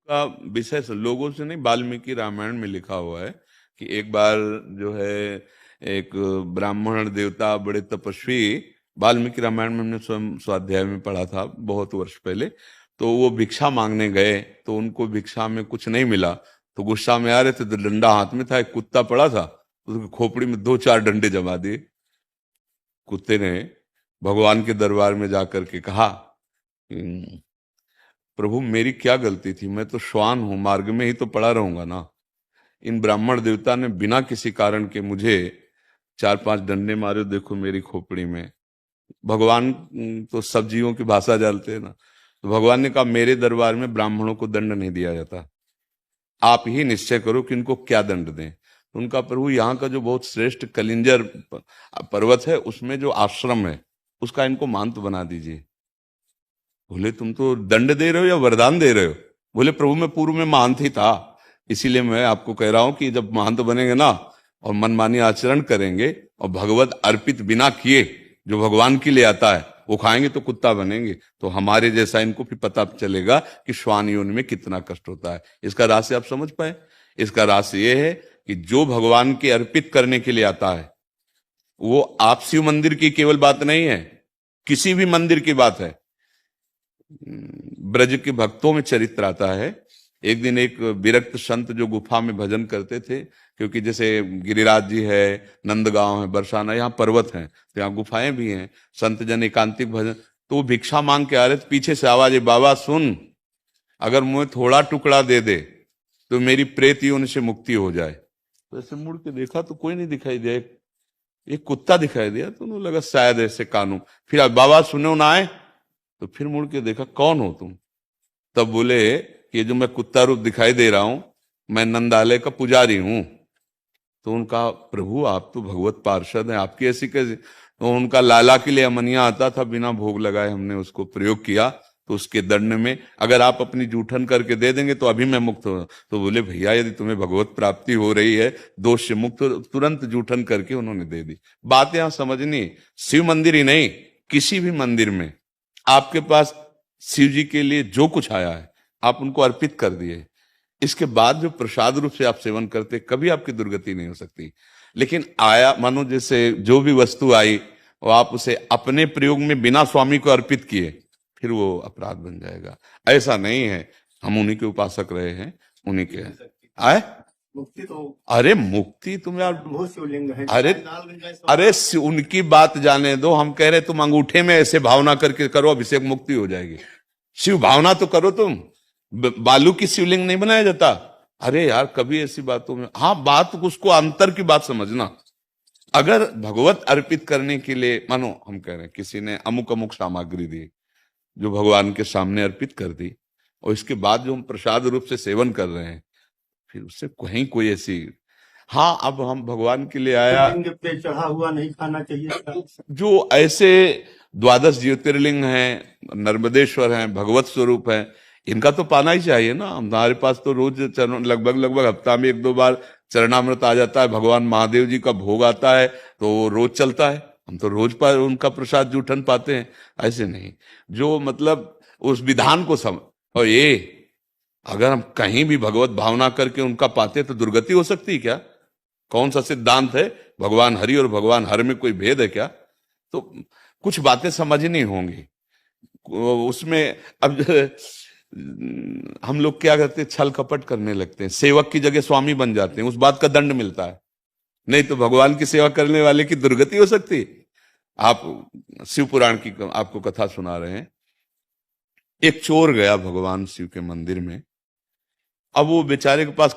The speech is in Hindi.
का विषय से लोगों से नहीं, वाल्मीकि रामायण में लिखा हुआ है कि एक बार जो है एक ब्राह्मण देवता बड़े तपस्वी, वाल्मीकि रामायण में हमने स्वयं स्वाध्याय में पढ़ा था बहुत वर्ष पहले। तो वो भिक्षा मांगने गए तो उनको भिक्षा में कुछ नहीं मिला, तो गुस्सा में आ रहे थे तो डंडा हाथ में था, एक कुत्ता पड़ा था, उसकी खोपड़ी में दो चार डंडे जमा दिए। कुत्ते ने भगवान के दरबार में जाकर के कहा, प्रभु मेरी क्या गलती थी, मैं तो श्वान हूं, मार्ग में ही तो पड़ा रहूंगा ना। इन ब्राह्मण देवता ने बिना किसी कारण के मुझे चार पांच डंडे मारे, देखो मेरी खोपड़ी में। भगवान तो सब जीवों की भाषा जानते हैं ना। तो भगवान ने कहा मेरे दरबार में ब्राह्मणों को दंड नहीं दिया जाता, आप ही निश्चय करो कि इनको क्या दंड दें। तो उनका प्रभु यहाँ का जो बहुत श्रेष्ठ कलिंजर पर्वत है उसमें जो आश्रम है उसका इनको मांत बना दीजिए। बोले तुम तो दंड दे रहे हो या वरदान दे रहे हो? बोले प्रभु मैं पूर्व में महंत ही था, इसीलिए मैं आपको कह रहा हूं कि जब महंत बनेंगे ना और मनमानी आचरण करेंगे और भगवत अर्पित बिना किए जो भगवान के लिए आता है वो खाएंगे तो कुत्ता बनेंगे, तो हमारे जैसा इनको भी पता चलेगा कि श्वान योनि में कितना कष्ट होता है। इसका रहस्य आप समझ पाए? इसका रहस्य ये है कि जो भगवान के अर्पित करने के लिए आता है वो आप शिव मंदिर की केवल बात नहीं है, किसी भी मंदिर की बात है। ब्रज के भक्तों में चरित्र आता है। एक दिन एक विरक्त संत जो गुफा में भजन करते थे, क्योंकि जैसे गिरिराज जी है, नंदगांव है, बरसाना, यहाँ पर्वत हैं तो यहाँ गुफाएं भी हैं, संत जन एकांतिक भजन। तो वो भिक्षा मांग के आ रहे थे, पीछे से आवाज है, बाबा सुन, अगर मुझे थोड़ा टुकड़ा दे दे तो मेरी प्रेत योनि से मुक्ति हो जाए। तो ऐसे मुड़ के देखा तो कोई नहीं दिखाई दिया, एक कुत्ता दिखाई दिया, तो उन्हें लगा शायद ऐसे कानून। फिर अब बाबा सुनो ना आए, तो फिर मुड़ के देखा कौन हो तुम? तब बोले कि ये जो मैं कुत्ता रूप दिखाई दे रहा हूं मैं नंदालय का पुजारी हूं। तो उनका प्रभु आप तो भगवत पार्षद हैं, आपकी ऐसी कैसे? तो उनका लाला के लिए अमनिया आता था, बिना भोग लगाए हमने उसको प्रयोग किया, तो उसके दंड में अगर आप अपनी जूठन करके दे देंगे तो अभी मैं मुक्त हो। तो बोले भैया यदि तुम्हें भगवत प्राप्ति हो रही है, दोष से मुक्त, तुरंत जूठन करके उन्होंने दे दी। बात यहां समझनी, शिव मंदिर ही नहीं किसी भी मंदिर में आपके पास शिव जी के लिए जो कुछ आया है आप उनको अर्पित कर दिए, इसके बाद जो प्रसाद रूप से आप सेवन करते कभी आपकी दुर्गति नहीं हो सकती। लेकिन आया मानो जैसे जो भी वस्तु आई और आप उसे अपने प्रयोग में बिना स्वामी को अर्पित किए, फिर वो अपराध बन जाएगा। ऐसा नहीं है, हम उन्हीं के उपासक रहे हैं, उन्हीं के आए मुक्ति। तो अरे मुक्ति तुम यार बहुत शिवलिंग है, अरे अरे उनकी बात जाने दो, हम कह रहे तुम अंगूठे में ऐसे भावना करके करो अभिषेक, मुक्ति हो जाएगी। शिव भावना तो करो तुम, बालू की शिवलिंग नहीं बनाया जाता। अरे यार कभी ऐसी बातों में, हाँ बात उसको अंतर की बात समझना। अगर भगवत अर्पित करने के लिए मानो हम कह रहे हैं किसी ने अमुक अमुक सामग्री दी जो भगवान के सामने अर्पित कर दी, और इसके बाद जो हम प्रसाद रूप से सेवन कर रहे हैं, फिर उससे कहीं कोई ऐसी, हाँ अब हम भगवान के लिए आया पे चढ़ा हुआ नहीं खाना चाहिए। जो ऐसे द्वादश ज्योतिर्लिंग हैं, नर्मदेश्वर हैं, भगवत स्वरूप हैं, इनका तो पाना ही चाहिए ना। हमारे पास तो रोज लगभग हफ्ता में एक दो बार चरणामृत आ जाता है, भगवान महादेव जी का भोग आता है तो वो रोज चलता है, हम तो रोज पर उनका प्रसाद जूठन पाते हैं। ऐसे नहीं, जो मतलब उस विधान को समझ, और ये अगर हम कहीं भी भगवत भावना करके उनका पाते तो दुर्गति हो सकती क्या? कौन सा सिद्धांत है? भगवान हरि और भगवान हर में कोई भेद है क्या? तो कुछ बातें समझनी होंगी उसमें। अब हम लोग क्या करते हैं, छल कपट करने लगते हैं, सेवक की जगह स्वामी बन जाते हैं, उस बात का दंड मिलता है। नहीं तो भगवान की सेवा करने वाले की दुर्गति हो सकती है। आप शिव पुराण की आपको कथा सुना रहे हैं। एक चोर गया भगवान शिव के मंदिर में, अब वो बेचारे के पास